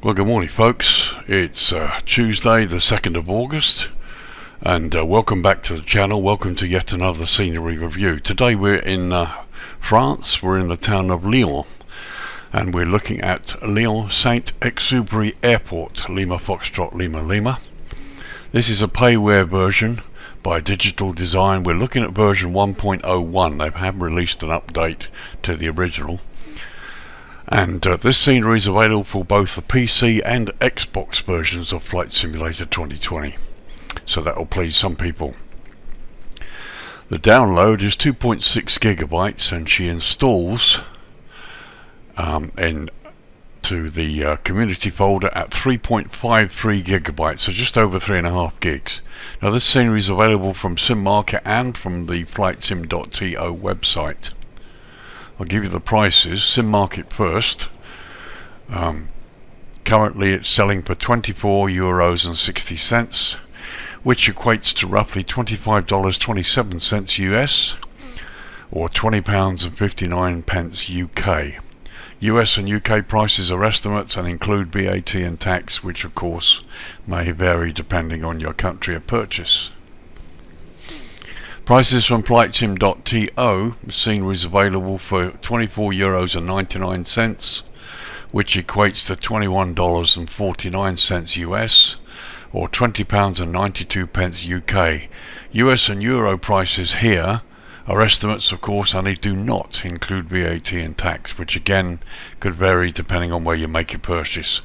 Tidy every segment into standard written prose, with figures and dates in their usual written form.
Well, good morning, folks. It's Tuesday, the 2nd of August, and welcome back to the channel. Welcome to yet another scenery review. Today we're in France. We're in the town of Lyon, and we're looking at Lyon Saint-Exupery Airport, Lima Foxtrot Lima Lima. This is a payware version by Digital Design. We're looking at version 1.01. They have released an update to the original. And this scenery is available for both the PC and Xbox versions of Flight Simulator 2020. So that will please some people. The download is 2.6 gigabytes, and she installs into the community folder at 3.53 gigabytes, so just over 3.5 gigs. Now this scenery is available from SimMarket and from the flightsim.to website. I'll give you the prices. SimMarket first. Currently it's selling for €24.60, which equates to roughly $25.27 US, or £20.59 UK. US and UK prices are estimates and include VAT and tax, which of course may vary depending on your country of purchase. Prices from flightsim.to. The scenery is available for €24.99, which equates to $21.49 US, or £20.92 UK. US and Euro prices here are estimates, of course, and they do not include VAT and tax, which again could vary depending on where you make your purchase.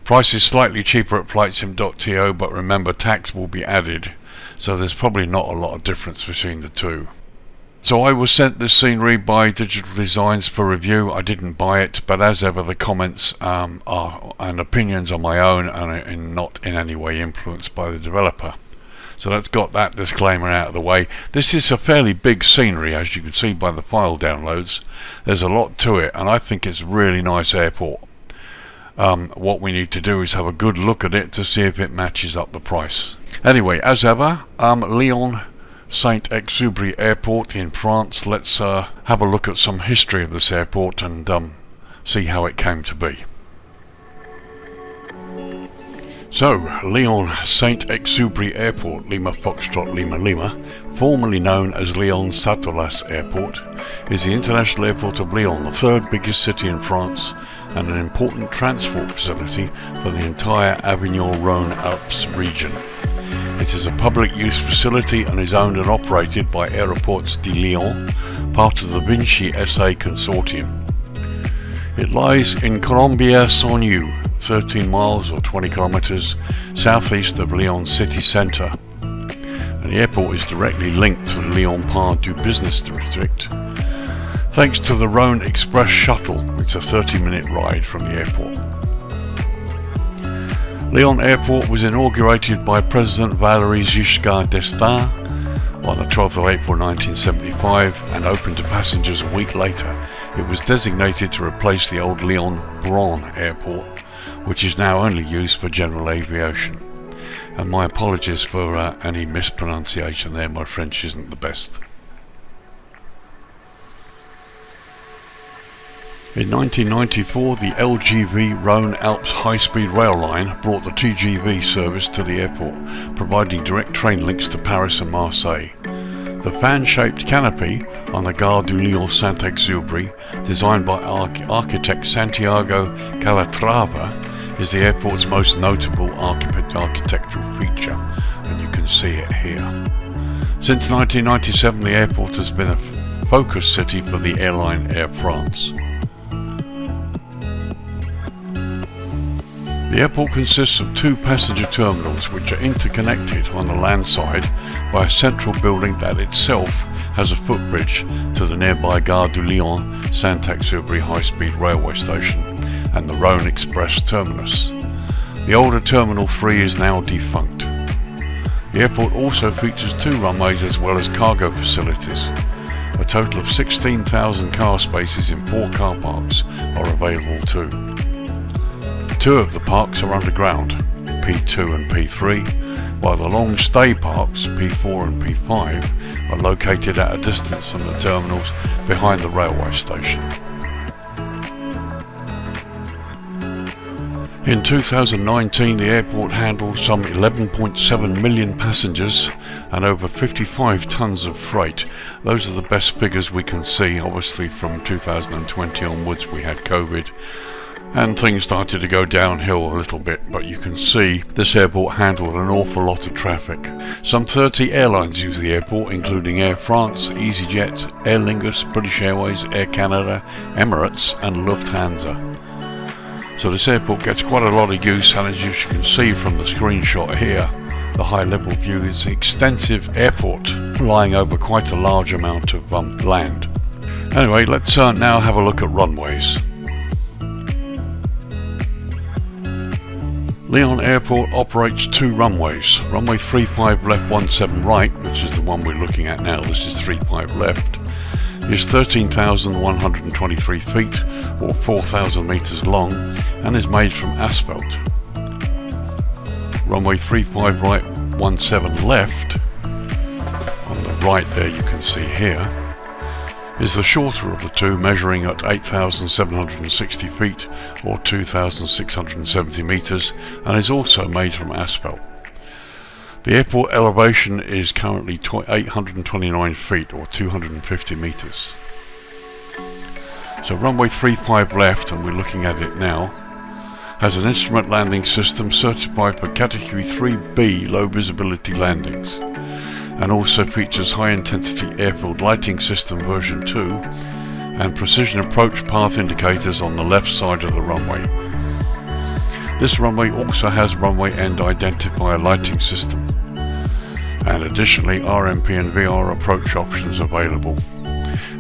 Price is slightly cheaper at flightsim.to, but remember, tax will be added, so there's probably not a lot of difference between the two. So I was sent this scenery by Digital Designs for review. I didn't buy it, but as ever the comments and opinions are my own and not in any way influenced by the developer. So that's got that disclaimer out of the way. This is a fairly big scenery, as you can see by the file downloads. There's a lot to it, and I think it's a really nice airport. What we need to do is have a good look at it to see if it matches up the price. Anyway, as ever, Lyon Saint-Exupery Airport in France. Let's have a look at some history of this airport and see how it came to be. So, Lyon Saint-Exupery Airport, Lima Foxtrot Lima Lima, formerly known as Lyon Satolas Airport, is the international airport of Lyon, the third biggest city in France, and an important transport facility for the entire Avignon-Rhône-Alpes region. It is a public use facility and is owned and operated by Aéroports de Lyon, part of the Vinci SA consortium. It lies in Colombières-Saunieu, 13 miles or 20 kilometers southeast of Lyon city centre. And the airport is directly linked to the Lyon Part du Business District, thanks to the Rhône Express shuttle. It's a 30-minute ride from the airport. Lyon Airport was inaugurated by President Valéry Giscard d'Estaing on the 12th of April 1975 and opened to passengers a week later. It was designated to replace the old Lyon-Bron Airport, which is now only used for general aviation. And my apologies for any mispronunciation there, my French isn't the best. In 1994, the LGV Rhône-Alpes high-speed rail line brought the TGV service to the airport, providing direct train links to Paris and Marseille. The fan-shaped canopy on the Gare du Lyon Saint-Exupery, designed by architect Santiago Calatrava, is the airport's most notable architectural feature, and you can see it here. Since 1997, the airport has been a focus city for the airline Air France. The airport consists of two passenger terminals which are interconnected on the land side by a central building that itself has a footbridge to the nearby Gare du Lyon Saint-Exupery high-speed railway station and the Rhône Express terminus. The older Terminal 3 is now defunct. The airport also features two runways as well as cargo facilities. A total of 16,000 car spaces in 4 car parks are available too. 2 of the parks are underground, P2 and P3, while the long stay parks, P4 and P5, are located at a distance from the terminals behind the railway station. In 2019, the airport handled some 11.7 million passengers and over 55 tons of freight. Those are the best figures we can see. Obviously from 2020 onwards we had COVID and things started to go downhill a little bit, but you can see this airport handled an awful lot of traffic. Some 30 airlines use the airport, including Air France, EasyJet, Aer Lingus, British Airways, Air Canada, Emirates and Lufthansa. So this airport gets quite a lot of use, and as you can see from the screenshot here, the high level view is an extensive airport lying over quite a large amount of land. Anyway, let's now have a look at runways. Lyon Airport operates 2 runways. Runway 35 left 17 right, which is the one we're looking at now, this is 35 left, is 13,123 feet or 4,000 meters long and is made from asphalt. Runway 35 right 17 left, on the right there you can see here, is the shorter of the two, measuring at 8,760 feet or 2,670 meters and is also made from asphalt. The airport elevation is currently 829 feet or 250 meters. So runway 35 left, and we're looking at it now, has an instrument landing system certified for category 3B low visibility landings, and also features high intensity airfield lighting system version 2 and precision approach path indicators on the left side of the runway. This runway also has runway end identifier lighting system, and additionally RMP and VR approach options available.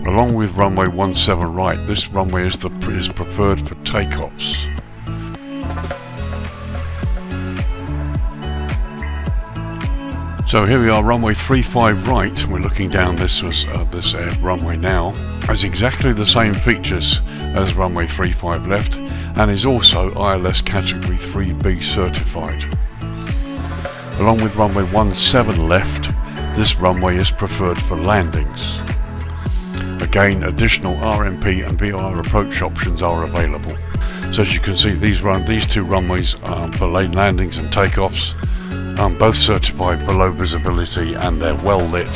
Along with runway 17 right, this runway is preferred for takeoffs. So here we are, runway 35 right, we're looking down this runway now, has exactly the same features as runway 35 left and is also ILS category 3B certified. Along with runway 17 left, this runway is preferred for landings. Again, additional RMP and VR approach options are available. So as you can see, these 2 runways for landings and takeoffs, both certified for low visibility, and they're well lit.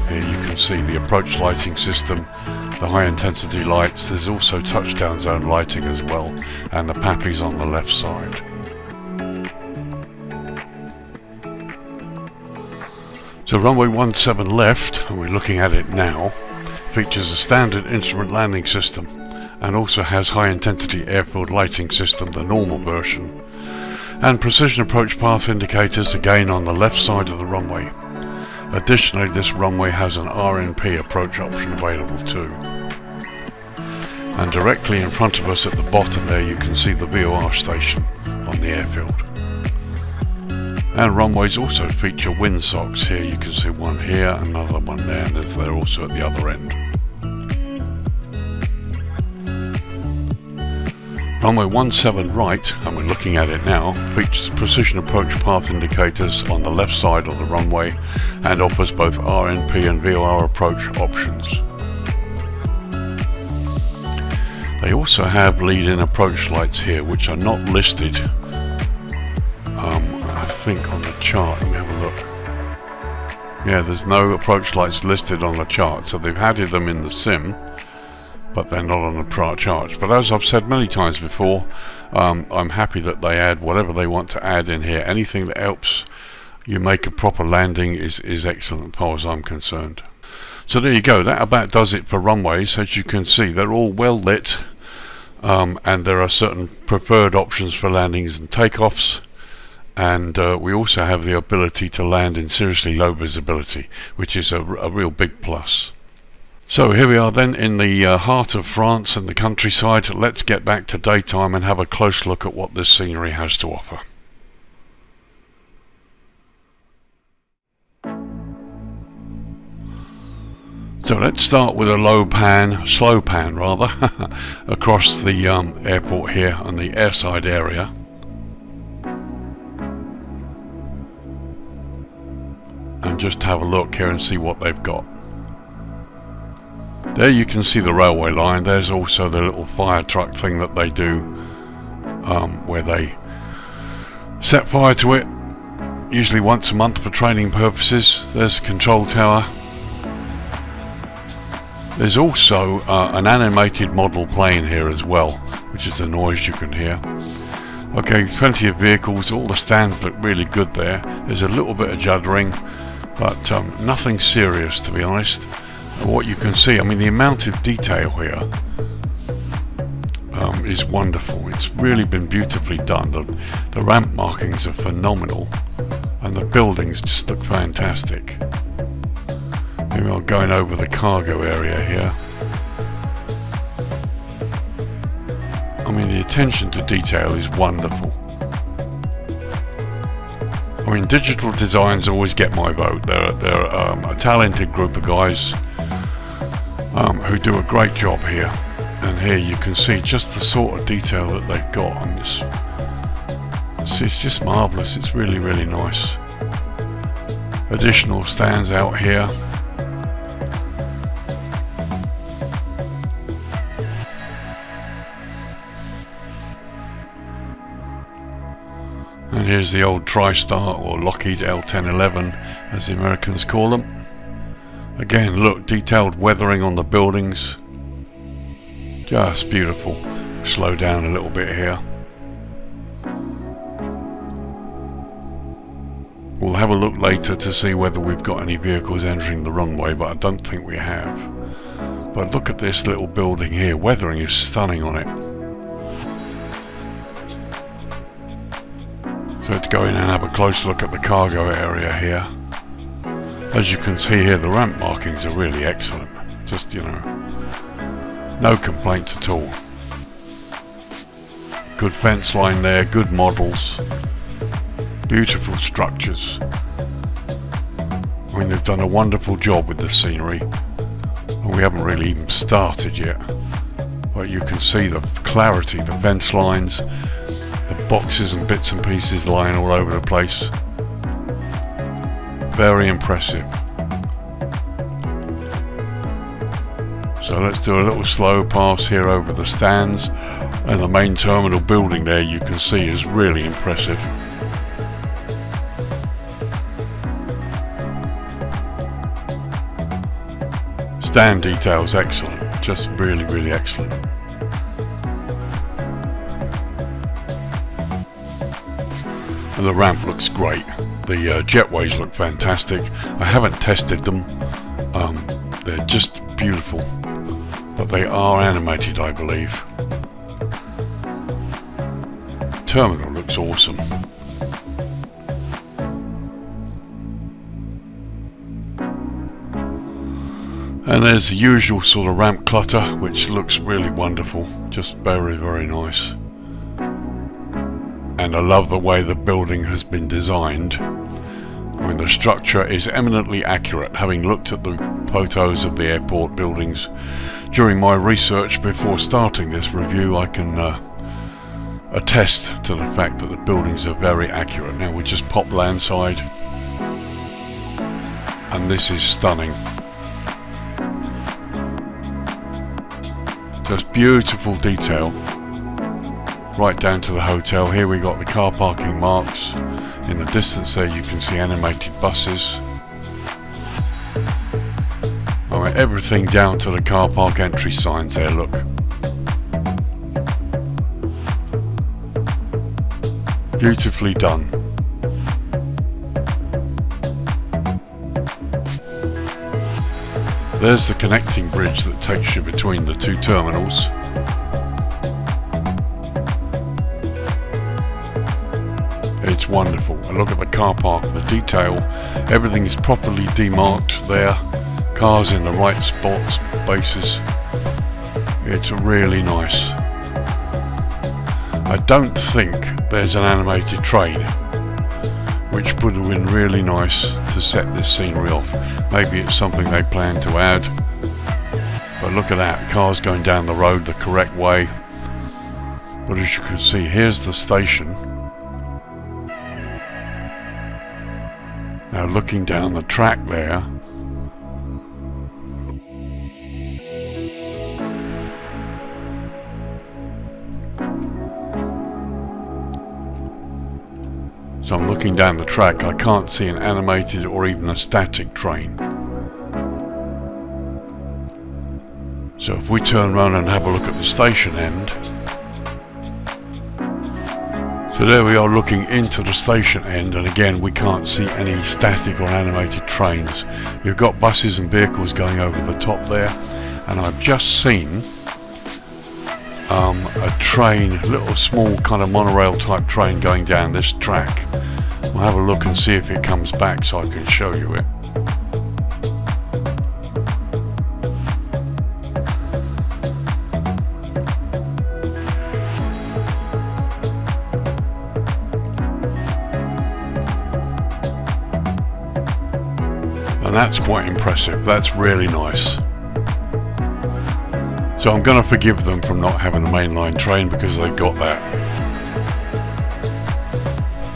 Here you can see the approach lighting system, the high intensity lights. There's also touchdown zone lighting as well, and the PAPIs on the left side. So runway 17 left, and we're looking at it now, features a standard instrument landing system and also has high intensity airfield lighting system, the normal version, and precision approach path indicators again on the left side of the runway. Additionally, this runway has an RNP approach option available too. And directly in front of us at the bottom there you can see the VOR station on the airfield. And runways also feature windsocks. Here you can see one here, another one there, and they're also at the other end. Runway 17 right, and we're looking at it now, features precision approach path indicators on the left side of the runway and offers both RNP and VOR approach options. They also have lead-in approach lights here, which are not listed I think on the chart. Let me have a look. Yeah, there's no approach lights listed on the chart, so they've added them in the sim, but they're not on the charts. But as I've said many times before, I'm happy that they add whatever they want to add in here. Anything that helps you make a proper landing is excellent as far as I'm concerned. So there you go, that about does it for runways. As you can see, they're all well lit, and there are certain preferred options for landings and takeoffs, and we also have the ability to land in seriously low visibility, which is a real big plus. So here we are then in the heart of France and the countryside. Let's get back to daytime and have a close look at what this scenery has to offer. So let's start with a slow pan rather, across the airport here on the airside area. And just have a look here and see what they've got. There you can see the railway line. There's also the little fire truck thing that they do where they set fire to it, usually once a month for training purposes. There's the control tower. There's also an animated model plane here as well, which is the noise you can hear. Okay, plenty of vehicles. All the stands look really good there. There's a little bit of juddering, but nothing serious, to be honest. What you can see, I mean, the amount of detail here is wonderful. It's really been beautifully done. The ramp markings are phenomenal, and the buildings just look fantastic. Maybe I'm going over the cargo area here. I mean, the attention to detail is wonderful. I mean, digital designs always get my vote. They're a talented group of guys who do a great job here. And here you can see just the sort of detail that they've got on this. It's just marvellous. It's really, really nice. Additional stands out here. And here's the old TriStar, or Lockheed L1011 as the Americans call them. Again, look, detailed weathering on the buildings. Just beautiful. Slow down a little bit here. We'll have a look later to see whether we've got any vehicles entering the runway, but I don't think we have. But look at this little building here. Weathering is stunning on it. So let's go in and have a close look at the cargo area here. As you can see here, the ramp markings are really excellent. Just, you know, no complaints at all. Good fence line there, good models, beautiful structures. I mean, they've done a wonderful job with the scenery, and we haven't really even started yet. But you can see the clarity, the fence lines, the boxes and bits and pieces lying all over the place. Very impressive. So let's do a little slow pass here over the stands, and the main terminal building there you can see is really impressive. Stand details excellent, just really, really excellent. And the ramp looks great. The jetways look fantastic. I haven't tested them. They're just beautiful, but they are animated, I believe. Terminal looks awesome. And there's the usual sort of ramp clutter, which looks really wonderful. Just very, very nice. And I love the way the building has been designed. I mean, the structure is eminently accurate. Having looked at the photos of the airport buildings during my research before starting this review, I can attest to the fact that the buildings are very accurate. Now we just pop landside, and this is stunning. Just beautiful detail right down to the hotel. Here we got the car parking marks. In the distance there you can see animated buses. I mean, everything down to the car park entry signs there, look. Beautifully done. There's the connecting bridge that takes you between the two terminals. It's wonderful. And look at the car park, the detail. Everything is properly demarked there. Cars in the right spots, bases. It's really nice. I don't think there's an animated train, which would have been really nice to set this scenery off. Maybe it's something they plan to add. But look at that, cars going down the road the correct way. But as you can see, here's the station. Now looking down the track there, So I'm looking down the track, I can't see an animated or even a static train. So if we turn around and have a look at the station end, so there we are looking into the station end, and again we can't see any static or animated trains. You've got buses and vehicles going over the top there, and I've just seen a train, a little small kind of monorail type train going down this track. We'll have a look and see if it comes back so I can show you it. And that's quite impressive. That's really nice. So I'm going to forgive them from not having a mainline train because they've got that.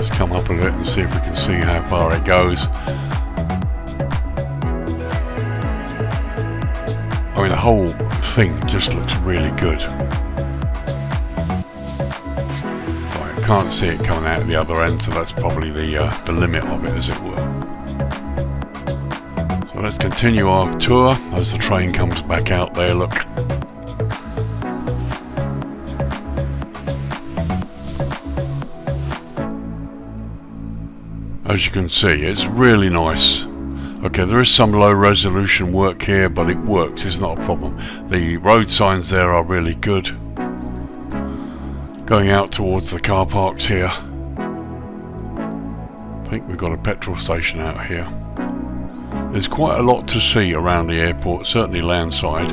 Let's come up a bit and see if we can see how far it goes. I mean, the whole thing just looks really good. Right, I can't see it coming out of the other end, so that's probably the limit of it, as it were. So let's continue our tour as the train comes back out there. Look. As you can see, it's really nice. Okay, there is some low resolution work here, but it works, it's not a problem. The road signs there are really good. Going out towards the car parks here. I think we've got a petrol station out here. There's quite a lot to see around the airport, certainly landside.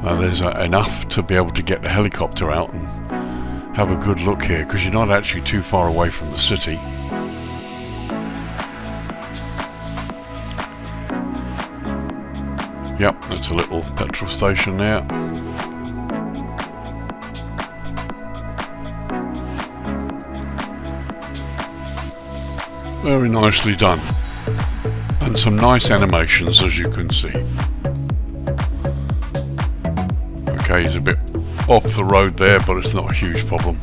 There's enough to be able to get the helicopter out and have a good look here, because you're not actually too far away from the city. Yep, that's a little petrol station there. Very nicely done. And some nice animations, as you can see. Okay, he's a bit off the road there, but it's not a huge problem.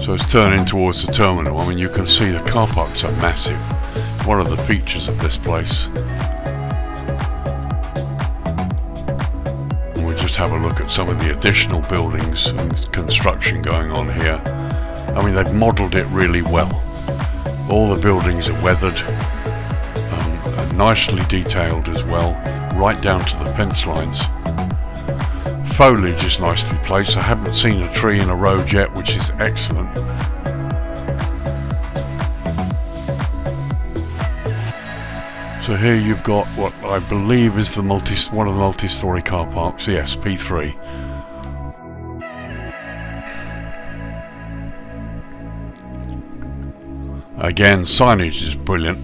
So it's turning towards the terminal. I mean, you can see the car parks are massive. One of the features of this place. And we'll just have a look at some of the additional buildings and construction going on here. I mean, they've modelled it really well. All the buildings are weathered, and nicely detailed as well, right down to the fence lines. Foliage is nicely placed. I haven't seen a tree in a road yet, which is excellent. So here you've got what I believe is one of the multi-storey car parks. Yes, P3. Again, signage is brilliant.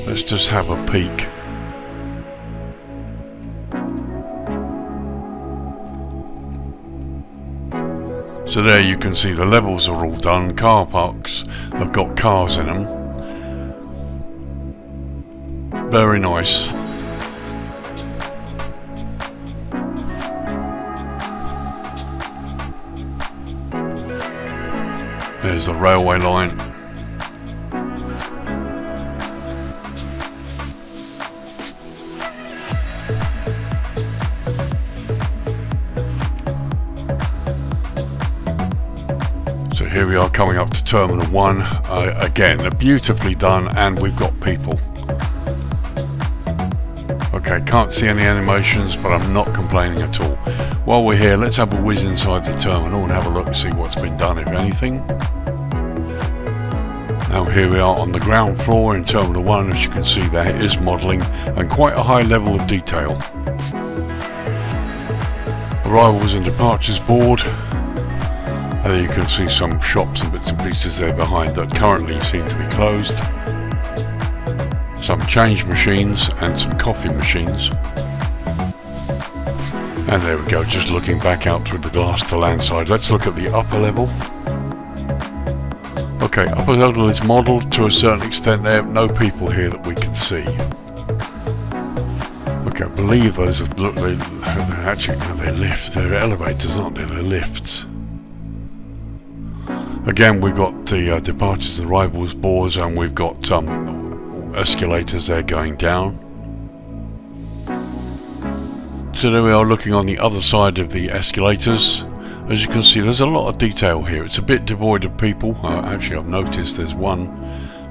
Let's just have a peek. So there you can see the levels are all done. Car parks have got cars in them. Very nice. There's the railway line. So here we are coming up to Terminal 1. Again, they're beautifully done, and we've got people. Okay, can't see any animations, but I'm not complaining at all. While we're here, let's have a whiz inside the terminal and have a look and see what's been done, if anything. Now here we are on the ground floor in Terminal 1. As you can see, there is modelling and quite a high level of detail. Arrivals and departures board. There you can see some shops and bits and pieces there behind that currently seem to be closed. Some change machines and some coffee machines. And there we go, just looking back out through the glass to landside. Let's look at the upper level. Okay, upper level is modelled to a certain extent. There are no people here that we can see. Okay, I believe those are, look, they're elevators, aren't they? They're lifts. Again, we've got the departures and arrivals boards, and we've got escalators there going down. So there we are, looking on the other side of the escalators. As you can see, there's a lot of detail here. It's a bit devoid of people. Actually, I've noticed there's one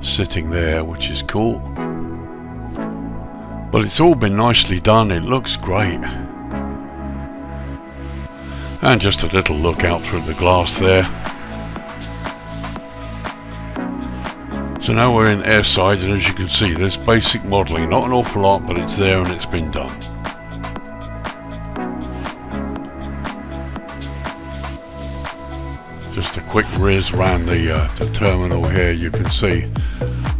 sitting there, which is cool. But it's all been nicely done. It looks great. And just a little look out through the glass there. So now we're in airside, and as you can see, there's basic modelling. Not an awful lot, but it's there and it's been done. Just a quick whiz around the terminal here. You can see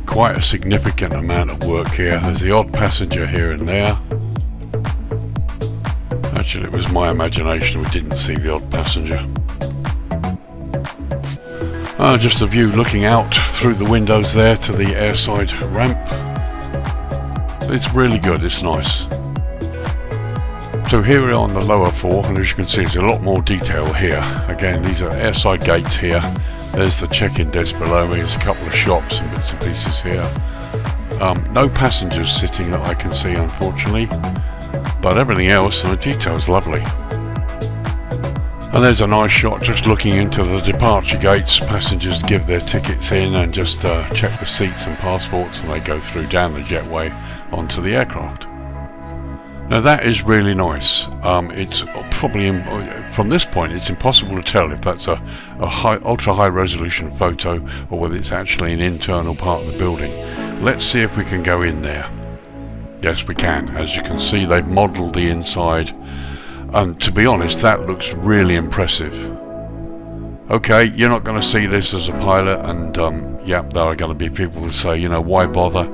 quite a significant amount of work here. There's the odd passenger here and there. Actually, it was my imagination, we didn't see the odd passenger. Just a view looking out through the windows there to the airside ramp. It's really good, it's nice. So here we are on the lower floor, and as you can see, there's a lot more detail here. Again, these are airside gates here. There's the check-in desk below me. There's a couple of shops and bits and pieces here. No passengers sitting that I can see, unfortunately. But everything else, and the detail's lovely. And there's a nice shot just looking into the departure gates. Passengers give their tickets in and just check the seats and passports, and they go through down the jetway onto the aircraft. Now that is really nice. It's probably, from this point, it's impossible to tell if that's a ultra high resolution photo or whether it's actually an internal part of the building. Let's see if we can go in there. Yes, we can. As you can see, they've modelled the inside, and to be honest, that looks really impressive. Okay, you're not going to see this as a pilot, and yeah, there are going to be people who say, you know, why bother?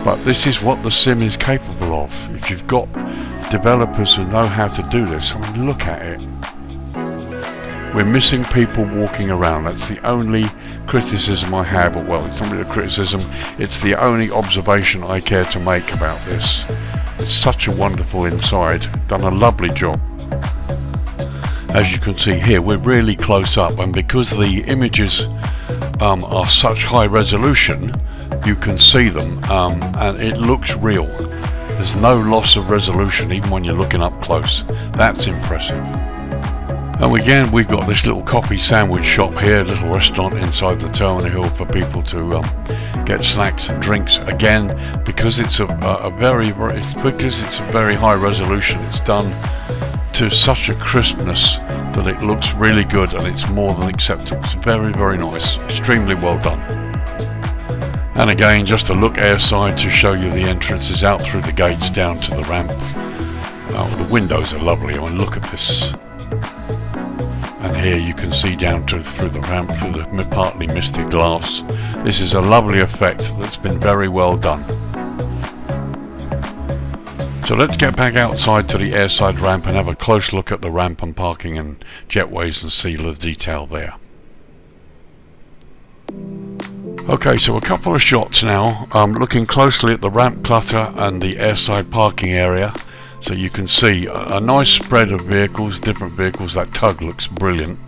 But this is what the sim is capable of. If you've got developers who know how to do this, I mean, look at it. We're missing people walking around. That's the only criticism I have. Well, it's not really a criticism, it's the only observation I care to make about this. It's such a wonderful inside, done a lovely job. As you can see here, we're really close up, and because the images are such high resolution, you can see them, and it looks real. There's no loss of resolution even when you're looking up close. That's impressive. And again, we've got this little coffee sandwich shop here, a little restaurant inside the terminal for people to get snacks and drinks. Again, because it's a very high resolution, it's done to such a crispness that it looks really good, and it's more than acceptable. It's very, very nice, extremely well done. And again, just a look airside to show you the entrances out through the gates down to the ramp. The windows are lovely. I mean, look at this. And here you can see down through the ramp, through the partly misted glass. This is a lovely effect that's been very well done. So let's get back outside to the airside ramp and have a close look at the ramp and parking and jetways and see the detail there. Okay, so a couple of shots now, looking closely at the ramp clutter and the airside parking area. So you can see a nice spread of vehicles, different vehicles. That tug looks brilliant.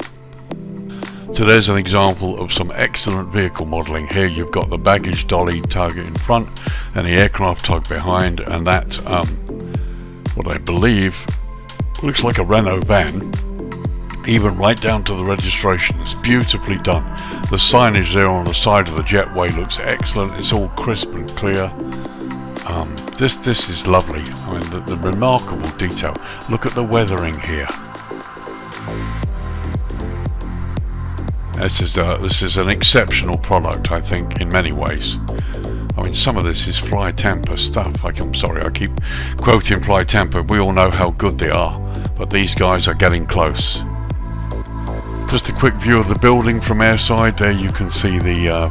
So there's an example of some excellent vehicle modelling. Here you've got the baggage dolly tug in front and the aircraft tug behind, and that's what I believe looks like a Renault van, even right down to the registration. It's beautifully done. The signage there on the side of the jetway looks excellent. It's all crisp and clear. This is lovely. I mean, the remarkable detail. Look at the weathering here. This is an exceptional product, I think, in many ways. I mean, some of this is Fly Tampa stuff. I'm sorry, I keep quoting Fly Tampa. We all know how good they are, but these guys are getting close. Just a quick view of the building from airside. There you can see the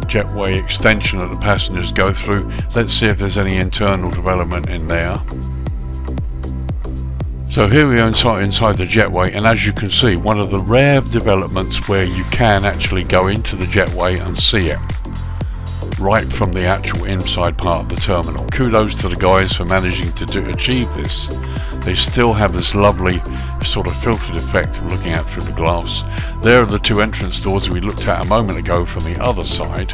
jetway extension that the passengers go through. Let's see if there's any internal development in there. So here we are inside the jetway, and as you can see, one of the rare developments where you can actually go into the jetway and see it. right from the actual inside part of the terminal. Kudos to the guys for managing to achieve this. They still have this lovely sort of filtered effect of looking out through the glass. There are the two entrance doors we looked at a moment ago from the other side.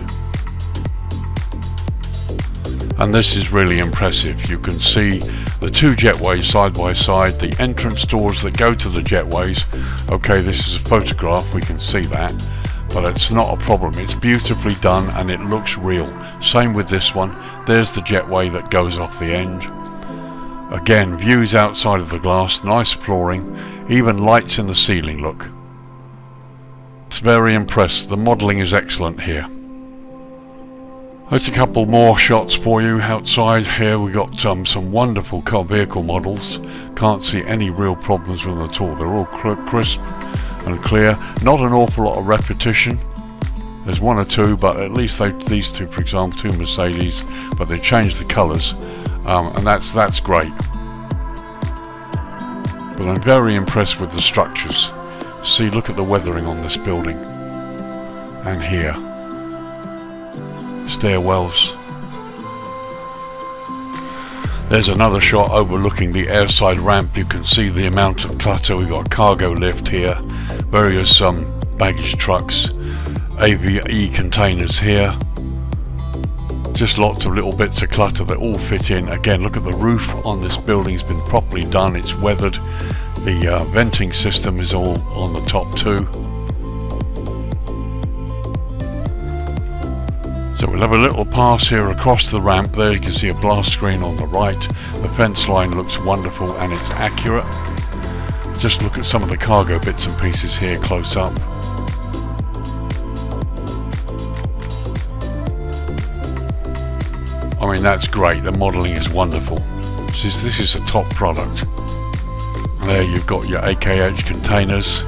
And this is really impressive. You can see the two jetways side by side, the entrance doors that go to the jetways. Okay, this is a photograph, we can see that, but it's not a problem. It's beautifully done and it looks real. Same with this one. There's the jetway that goes off the end. Again, views outside of the glass, nice flooring, even lights in the ceiling, look. It's very impressive. The modelling is excellent here. There's a couple more shots for you outside. Here we got some wonderful car vehicle models. Can't see any real problems with them at all. They're all crisp and clear. Not an awful lot of repetition. There's one or two, but at least these two, for example, two Mercedes, but they changed the colours, and that's great. But I'm very impressed with the structures. See, look at the weathering on this building, and here. Stairwells. There's another shot overlooking the airside ramp. You can see the amount of clutter. We've got a cargo lift here, various baggage trucks, AVE containers here, just lots of little bits of clutter that all fit in. Again, look at the roof on this building, has been properly done, it's weathered. The venting system is all on the top too. So we'll have a little pass here across the ramp. There you can see a blast screen on the right. The fence line looks wonderful and it's accurate. Just look at some of the cargo bits and pieces here close up. I mean, that's great. The modelling is wonderful. This is a top product. There you've got your AKH containers,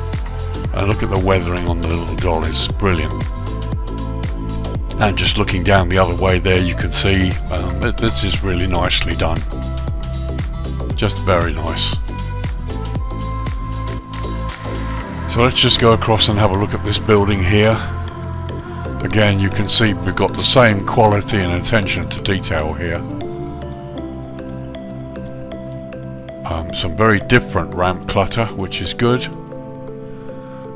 and look at the weathering on the little dollies. Brilliant. And just looking down the other way there, you can see this is really nicely done. Just very nice. So let's just go across and have a look at this building here. Again, you can see we've got the same quality and attention to detail here. Some very different ramp clutter, which is good.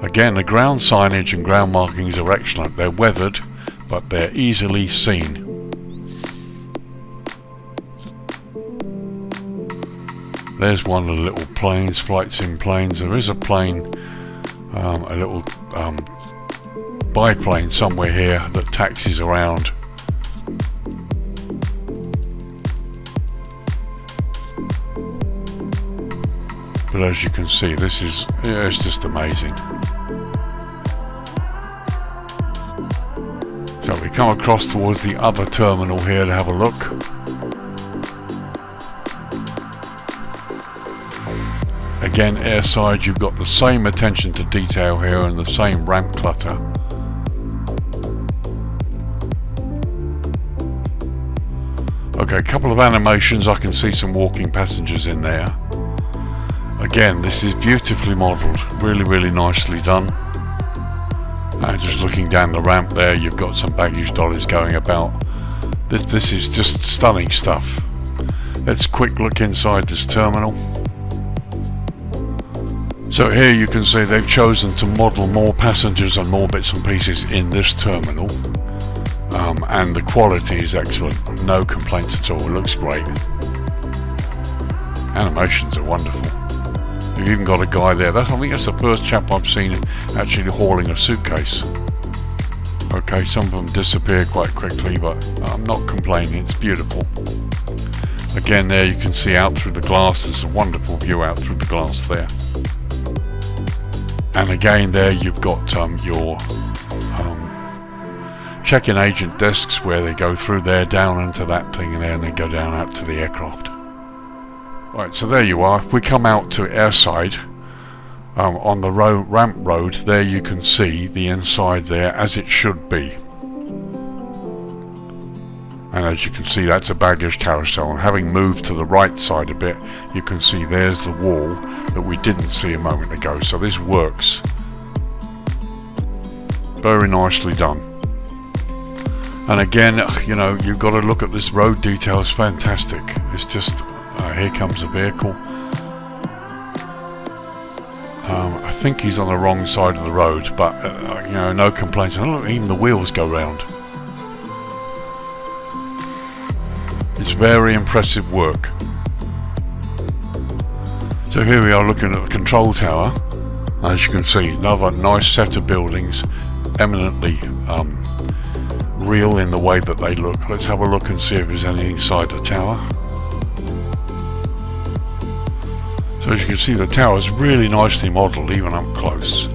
Again, the ground signage and ground markings are excellent. They're weathered, but they're easily seen. There's one of the little planes, flight sim planes. There is a plane, a little biplane somewhere here that taxis around. But as you can see, this is, it's just amazing. So we come across towards the other terminal here to have a look. Again, airside, you've got the same attention to detail here and the same ramp clutter. Okay, a couple of animations. I can see some walking passengers in there. Again, this is beautifully modelled, really nicely done. And just looking down the ramp there, you've got some baggage dollies going about. This is just stunning stuff. Let's quick look inside this terminal. So here you can see they've chosen to model more passengers and more bits and pieces in this terminal. And the quality is excellent, no complaints at all, it looks great. Animations are wonderful. You've even got a guy there, I think that's the first chap I've seen actually hauling a suitcase. Okay, some of them disappear quite quickly, but I'm not complaining, it's beautiful. Again, there you can see out through the glass, there's a wonderful view out through the glass there. And again there you've got your check-in agent desks where they go through there, down into that thing and then they go down out to the aircraft. Right, so there you are. If we come out to airside, on the ramp road, there you can see the inside there as it should be. And as you can see, that's a baggage carousel, and having moved to the right side a bit, you can see there's the wall that we didn't see a moment ago. So this works. Very nicely done. And again, you know, you've got to look at this road detail. It's fantastic. It's just here comes a vehicle. I think he's on the wrong side of the road, but you know, no complaints. And look, even the wheels go round. It's very impressive work. So here we are looking at the control tower. As you can see, another nice set of buildings, eminently real in the way that they look. Let's have a look and see if there's anything inside the tower. So as you can see, the tower is really nicely modelled, even up close.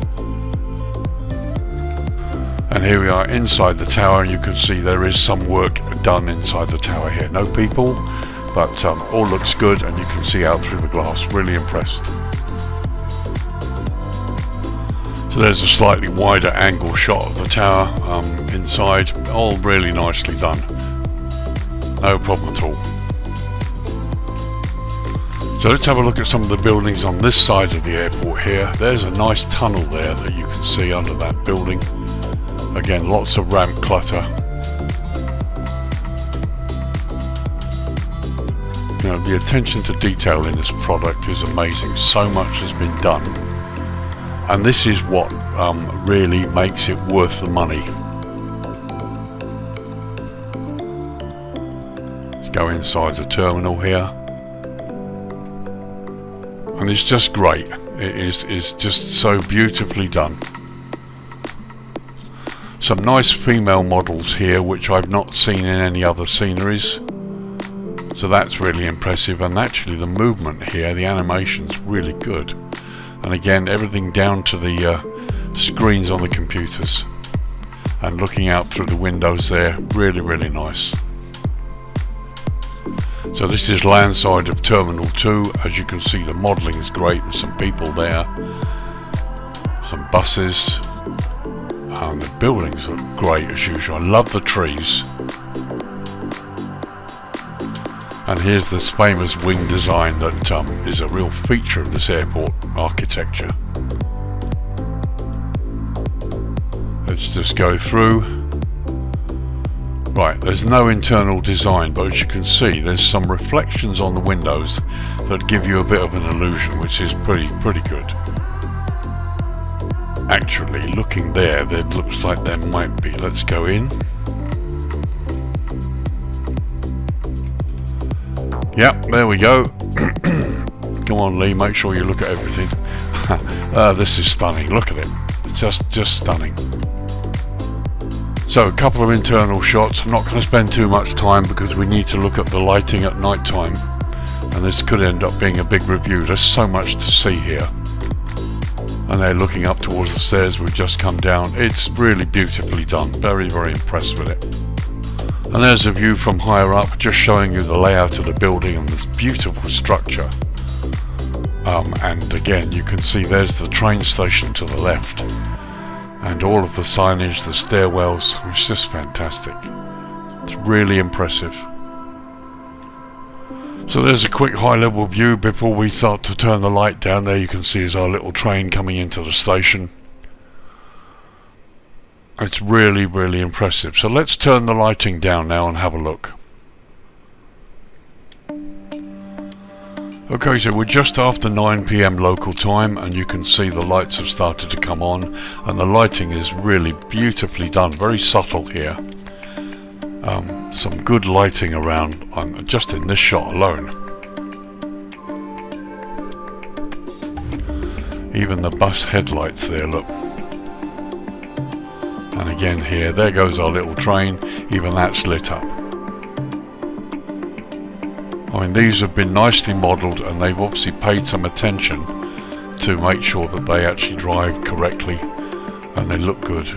And here we are inside the tower, and you can see there is some work done inside the tower here. No people, but all looks good, and you can see out through the glass. Really impressed. So there's a slightly wider angle shot of the tower inside. All really nicely done. No problem at all. So let's have a look at some of the buildings on this side of the airport here. There's a nice tunnel there that you can see under that building. Again, lots of ramp clutter. You know, the attention to detail in this product is amazing. So much has been done. And this is what really makes it worth the money. Let's go inside the terminal here. And it's just great. It's just so beautifully done. Some nice female models here which I've not seen in any other sceneries. So that's really impressive, and actually the movement here, the animation's really good. And again, everything down to the screens on the computers. And looking out through the windows there, really, really nice. So this is landside of Terminal 2. As you can see, the modelling is great. There's some people there, some buses, and the buildings look great as usual. I love the trees. And here's this famous wing design that is a real feature of this airport architecture. Let's just go through. Right, there's no internal design, but as you can see, there's some reflections on the windows that give you a bit of an illusion, which is pretty good. Actually, looking there, it looks like there might be. Let's go in. Yep, there we go. Come on, Lee, make sure you look at everything. This is stunning. Look at it. It's just stunning. So a couple of internal shots. I'm not going to spend too much time because we need to look at the lighting at night time, and this could end up being a big review. There's so much to see here. And they're looking up towards the stairs we've just come down. It's really beautifully done. Very, very impressed with it. And there's a view from higher up, just showing you the layout of the building and this beautiful structure. And again, you can see there's the train station to the left. And all of the signage, the stairwells, it's just fantastic. It's really impressive. So there's a quick high level view before we start to turn the light down. There you can see is our little train coming into the station. It's really, really impressive. So let's turn the lighting down now and have a look. Okay, so we're just after 9 PM local time, and you can see the lights have started to come on, and the lighting is really beautifully done, very subtle here. Some good lighting around just in this shot alone. Even the bus headlights there, look. And again here, there goes our little train, even that's lit up. I mean, these have been nicely modelled, and they've obviously paid some attention to make sure that they actually drive correctly and they look good.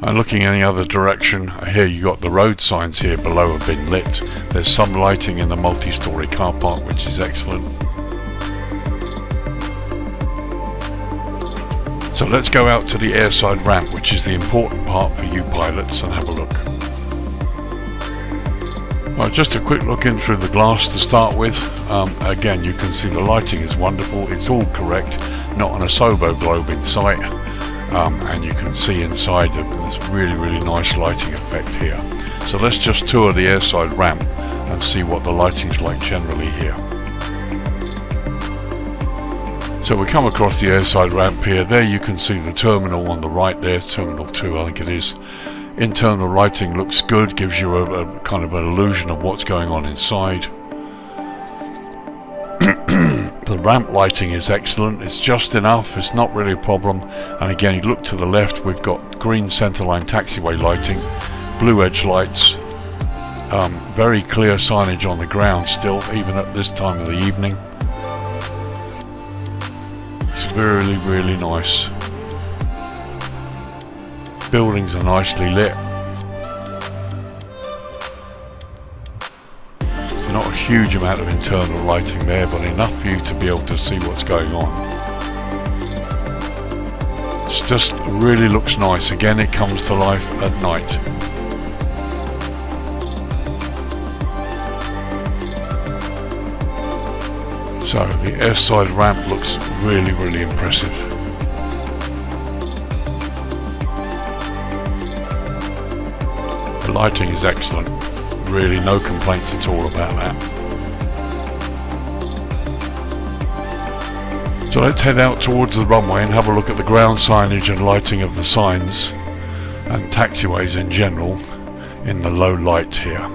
And looking in the other direction, here you got the road signs here below have been lit. There's some lighting in the multi-storey car park, which is excellent. So let's go out to the airside ramp, which is the important part for you pilots, and have a look. Well, just a quick look in through the glass to start with. Again, you can see the lighting is wonderful. It's all correct, not an Asobo globe in sight. and you can see inside this really nice lighting effect here. So let's just tour the airside ramp and see what the lighting's like generally here. So we come across the airside ramp here. There you can see the terminal on the right there, Terminal 2 I think it is. Internal lighting looks good, gives you a kind of an illusion of what's going on inside. The ramp lighting is excellent, it's just enough, it's not really a problem. And again, you look to the left, we've got green centerline taxiway lighting, blue edge lights, very clear signage on the ground still, even at this time of the evening. It's really nice. Buildings are nicely lit. Not a huge amount of internal lighting there, but enough for you to be able to see what's going on. It just really looks nice. Again, it comes to life at night. So the airside ramp looks really impressive. The lighting is excellent. Really no complaints at all about that. So let's head out towards the runway and have a look at the ground signage and lighting of the signs and taxiways in general in the low light here.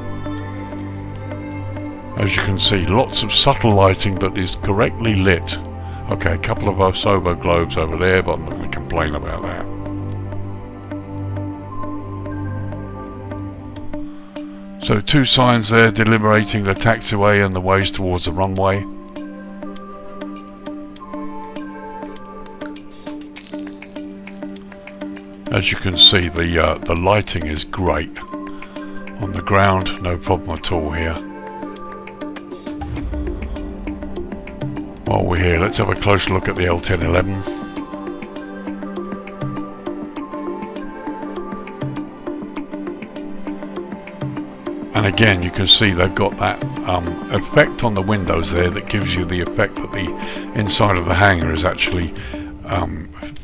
As you can see, lots of subtle lighting that is correctly lit. Okay, a couple of sober globes over there, but I'm not going to complain about that. So 2 signs there deliberating the taxiway and the ways towards the runway. As you can see, the lighting is great. On the ground, no problem at all here. While we're here, let's have a close look at the L1011. And again, you can see they've got that effect on the windows there that gives you the effect that the inside of the hangar is actually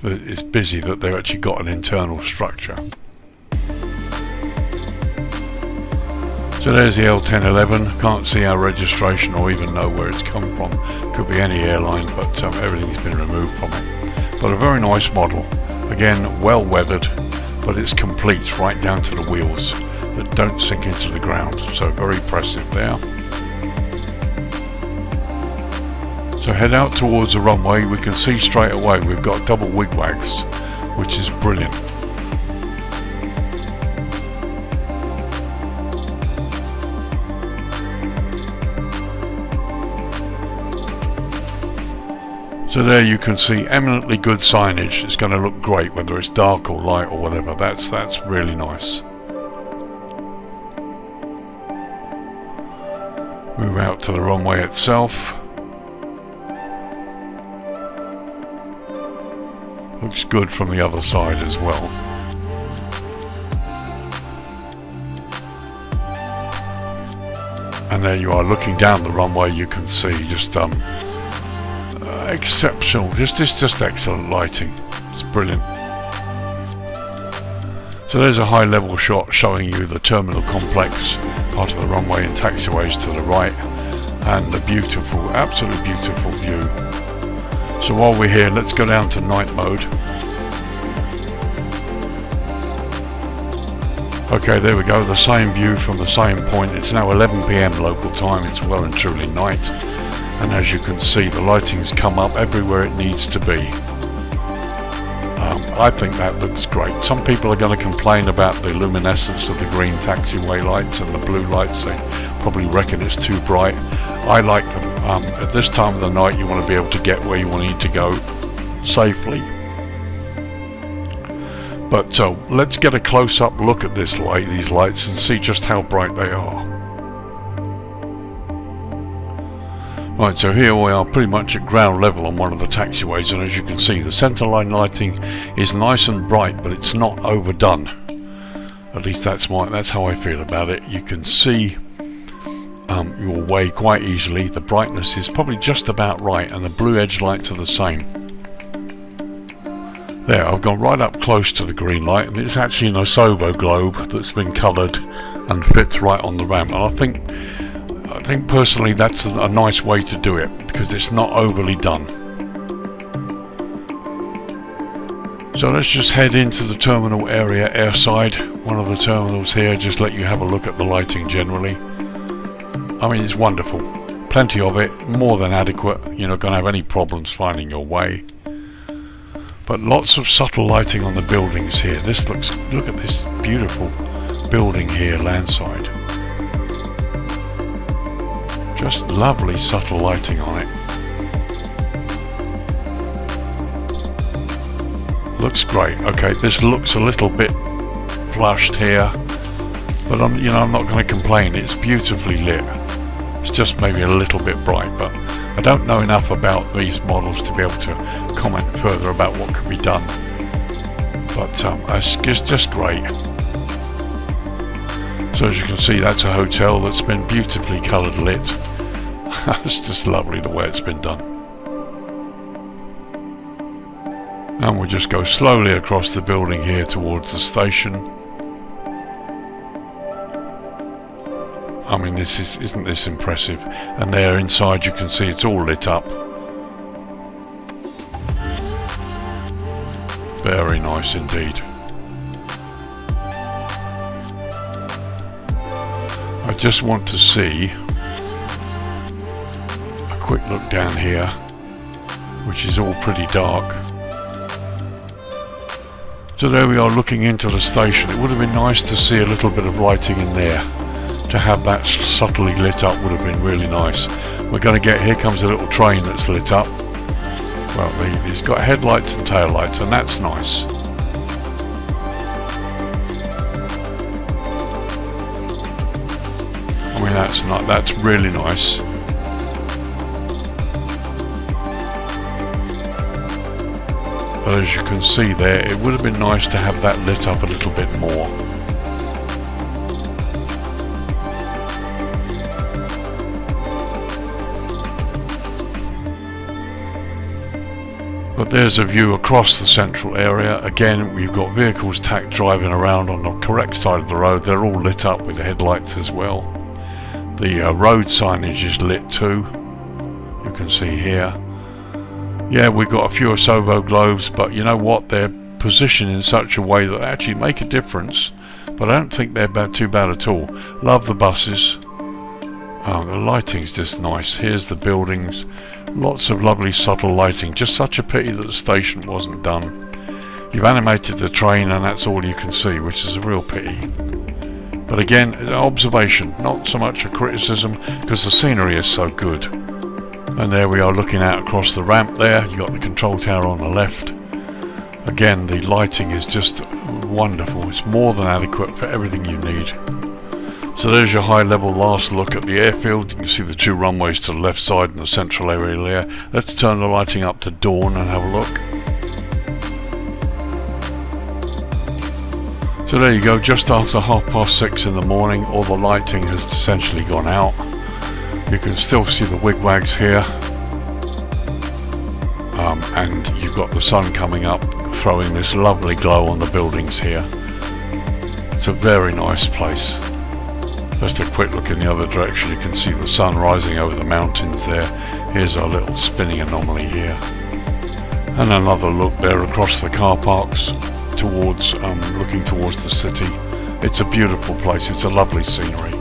is busy, that they've actually got an internal structure. So there's the L1011. Can't see our registration or even know where it's come from. Could be any airline, but everything's been removed from it. But a very nice model. Again, well weathered, but it's complete right down to the wheels that don't sink into the ground. So very impressive there. So head out towards the runway. We can see straight away we've got double wigwags, which is brilliant. So there you can see eminently good signage. It's going to look great whether it's dark or light or whatever. That's really nice. Move out to the runway itself. Looks good from the other side as well. And there you are looking down the runway. You can see just exceptional, just excellent lighting. It's brilliant. So there's a high level shot showing you the terminal complex, part of the runway and taxiways to the right, and the beautiful, absolutely beautiful view. So while we're here, let's go down to night mode. Okay, there we go, the same view from the same point. It's now 11 PM local time. It's well and truly night. And as you can see, the lighting's come up everywhere it needs to be. I think that looks great. Some people are going to complain about the luminescence of the green taxiway lights and the blue lights. They probably reckon it's too bright. I like them. At this time of the night, you want to be able to get where you need to go safely. But let's get a close-up look at these lights and see just how bright they are. Right, so here we are pretty much at ground level on one of the taxiways, and as you can see, the centerline lighting is nice and bright, but it's not overdone. At least that's how I feel about it. You can see your way quite easily. The brightness is probably just about right, and the blue edge lights are the same. There, I've gone right up close to the green light, and it's actually an Osovo globe that's been coloured and fits right on the ramp. And I think personally that's a nice way to do it, because it's not overly done. So let's just head into the terminal area airside, one of the terminals here, just let you have a look at the lighting generally. I mean, it's wonderful. Plenty of it, more than adequate. You're not going to have any problems finding your way. But lots of subtle lighting on the buildings here. Look at this beautiful building here, landside. Just lovely subtle lighting on it. Looks great. Okay, this looks a little bit flushed here, but I'm not going to complain. It's beautifully lit. It's just maybe a little bit bright, but I don't know enough about these models to be able to comment further about what could be done. But it's just great. So as you can see, that's a hotel that's been beautifully coloured lit. It's just lovely the way it's been done. And we'll just go slowly across the building here towards the station. I mean, isn't this impressive? And there inside you can see it's all lit up. Very nice indeed. I just want to see a quick look down here, which is all pretty dark. So there we are, looking into the station. It would have been nice to see a little bit of lighting in there. To have that subtly lit up would have been really nice. We're going to get, here comes a little train that's lit up. Well, it's got headlights and taillights, and that's nice. I mean, that's really nice. But as you can see there, it would have been nice to have that lit up a little bit more. But there's a view across the central area. Again, we've got vehicles driving around on the correct side of the road. They're all lit up with the headlights as well. The road signage is lit too. You can see here. Yeah, we've got a few Osovo globes, but you know what? They're positioned in such a way that they actually make a difference. But I don't think they're too bad at all. Love the buses. The lighting's just nice. Here's the buildings. Lots of lovely subtle lighting. Just such a pity that the station wasn't done. You've animated the train and that's all you can see, which is a real pity. But again, an observation, not so much a criticism, because the scenery is so good. And there we are looking out across the ramp there. You've got the control tower on the left. Again, the lighting is just wonderful. It's more than adequate for everything you need. So there's your high level last look at the airfield. You can see the two runways to the left side and the central area there. Let's turn the lighting up to dawn and have a look. So there you go, just after 6:30 in the morning, all the lighting has essentially gone out. You can still see the wigwags here. And you've got the sun coming up, throwing this lovely glow on the buildings here. It's a very nice place. Just a quick look in the other direction, you can see the sun rising over the mountains there. Here's our little spinning anomaly here. And another look there across the car parks towards, looking towards the city. It's a beautiful place, it's a lovely scenery.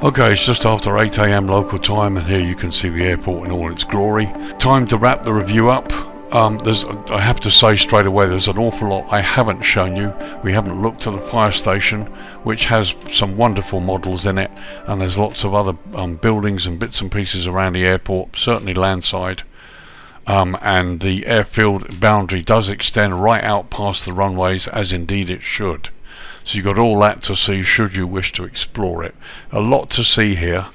Okay, it's just after 8 AM local time, and here you can see the airport in all its glory. Time to wrap the review up. I have to say straight away, there's an awful lot I haven't shown you. We haven't looked at the fire station, which has some wonderful models in it, and there's lots of other buildings and bits and pieces around the airport, certainly landside. And the airfield boundary does extend right out past the runways, as indeed it should. So you've got all that to see should you wish to explore it. A lot to see here.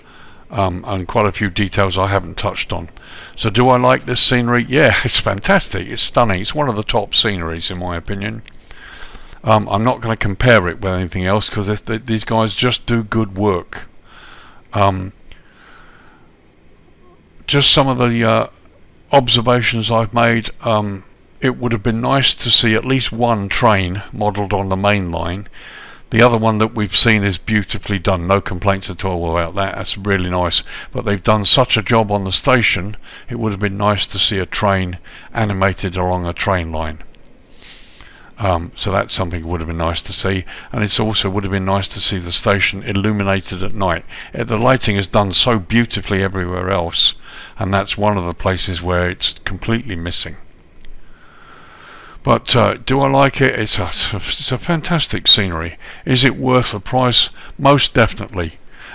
And quite a few details I haven't touched on. So do I like this scenery? Yeah, it's fantastic, it's stunning, it's one of the top sceneries in my opinion. I'm not going to compare it with anything else because these guys just do good work. Just some of the observations I've made. it would have been nice to see at least one train modelled on the main line. The other one that we've seen is beautifully done, no complaints at all about that. That's really nice, but they've done such a job on the station, it would have been nice to see a train animated along a train line. So that's something that would have been nice to see, and it's also would have been nice to see the station illuminated at night. The lighting is done so beautifully everywhere else, and that's one of the places where it's completely missing. But do I like it? It's a fantastic scenery. Is it worth the price? Most definitely.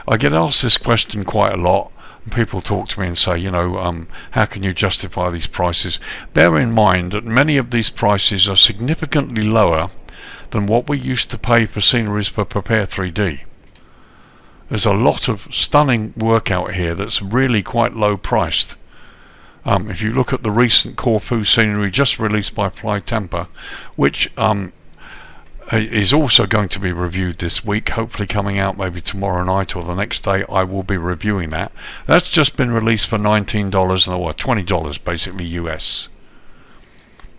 I get asked this question quite a lot. People talk to me and say, how can you justify these prices? Bear in mind that many of these prices are significantly lower than what we used to pay for sceneries for Prepare 3D. There's a lot of stunning work out here that's really quite low priced. If you look at the recent Corfu scenery just released by Fly Temper, which is also going to be reviewed this week, hopefully coming out maybe tomorrow night or the next day, I will be reviewing that. That's just been released for $19 or $20 basically US,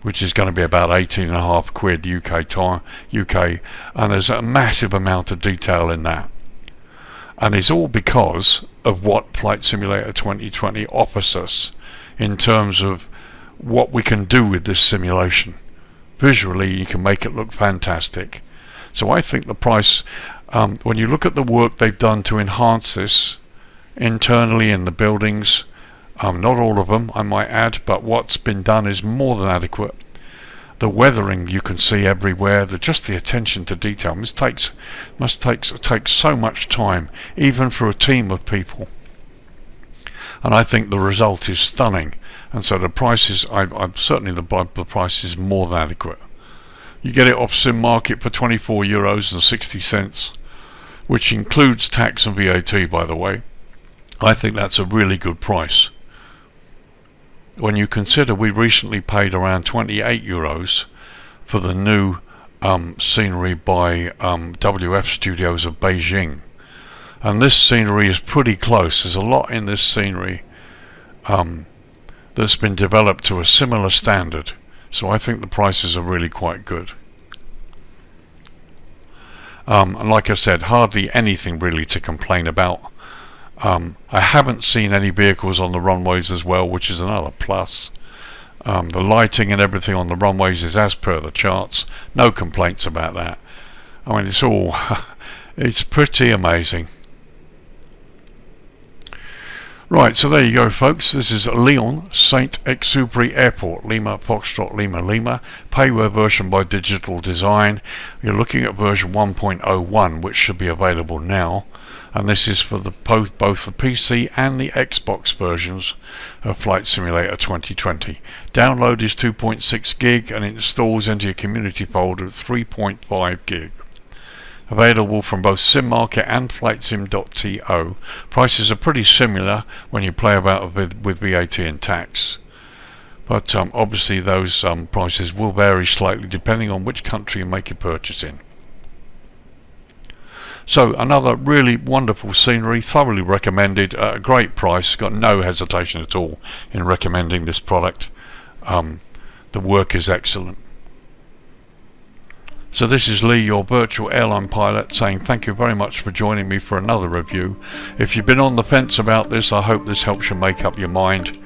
which is going to be about 18.5 quid UK, and there's a massive amount of detail in that. And it's all because of what Flight Simulator 2020 offers us in terms of what we can do with this simulation. Visually, you can make it look fantastic. So I think the price, when you look at the work they've done to enhance this internally in the buildings, not all of them, I might add, but what's been done is more than adequate. The weathering you can see everywhere, just the attention to detail must take so much time, even for a team of people. And I think the result is stunning, and so the price is, certainly the price is more than adequate. You get it off Sim Market for €24.60, which includes tax and VAT, by the way. I think that's a really good price. When you consider we recently paid around €28 for the new scenery by WF Studios of Beijing. And this scenery is pretty close. There's a lot in this scenery that's been developed to a similar standard. So I think the prices are really quite good. And like I said, hardly anything really to complain about. I haven't seen any vehicles on the runways as well, which is another plus. The lighting and everything on the runways is as per the charts. No complaints about that. I mean, it's pretty amazing. Right, so there you go, folks. This is Lyon Saint Exupery Airport, Lima Foxtrot Lima Lima, payware version by Digital Design. You're looking at version 1.01, which should be available now, and this is for both the PC and the Xbox versions of Flight Simulator 2020. Download is 2.6 gig and it installs into your community folder at 3.5 gig. Available from both SimMarket and FlightSim.to. Prices are pretty similar when you play about with VAT and tax, but obviously those prices will vary slightly depending on which country you make your purchase in. So another really wonderful scenery, thoroughly recommended at a great price. Got no hesitation at all in recommending this product. The work is excellent. So this is Lee, your virtual airline pilot, saying thank you very much for joining me for another review. If you've been on the fence about this, I hope this helps you make up your mind.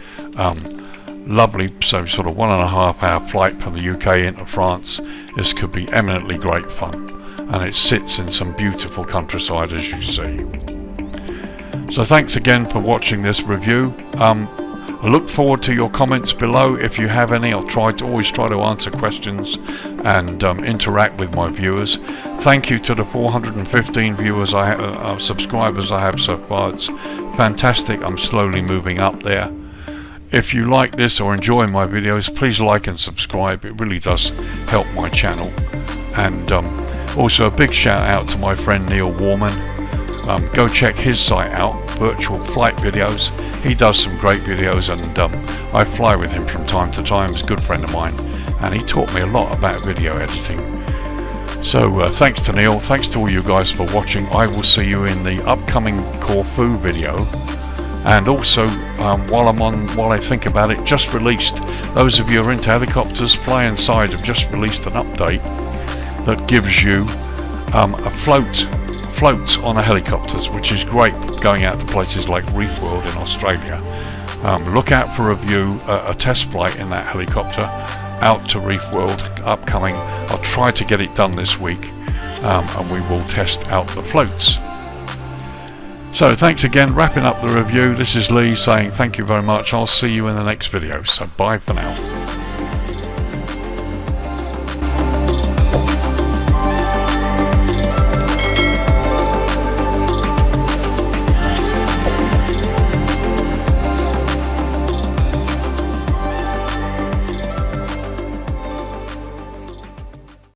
Lovely, so sort of 1.5 hour flight from the UK into France. This could be eminently great fun, and it sits in some beautiful countryside, as you see. So thanks again for watching this review. I look forward to your comments below if you have any. I'll always try to answer questions and interact with my viewers. Thank you to the 415 viewers subscribers I have so far. It's fantastic. I'm slowly moving up there. If you like this or enjoy my videos, please like and subscribe. It really does help my channel. And also a big shout out to my friend Neil Warman. Go check his site out, Virtual Flight Videos. He does some great videos, and I fly with him from time to time. He's a good friend of mine, and he taught me a lot about video editing. So thanks to Neil, thanks to all you guys for watching. I will see you in the upcoming Corfu video, And also, while I think about it, just released, those of you who are into helicopters, Fly Inside have just released an update that gives you a float on a helicopters, which is great going out to places like Reef World in Australia. Look out for a test flight in that helicopter out to Reef World upcoming. I'll try to get it done this week, and we will test out the floats. So thanks again, wrapping up the review. This is Lee saying thank you very much. I'll see you in the next video, so bye for now.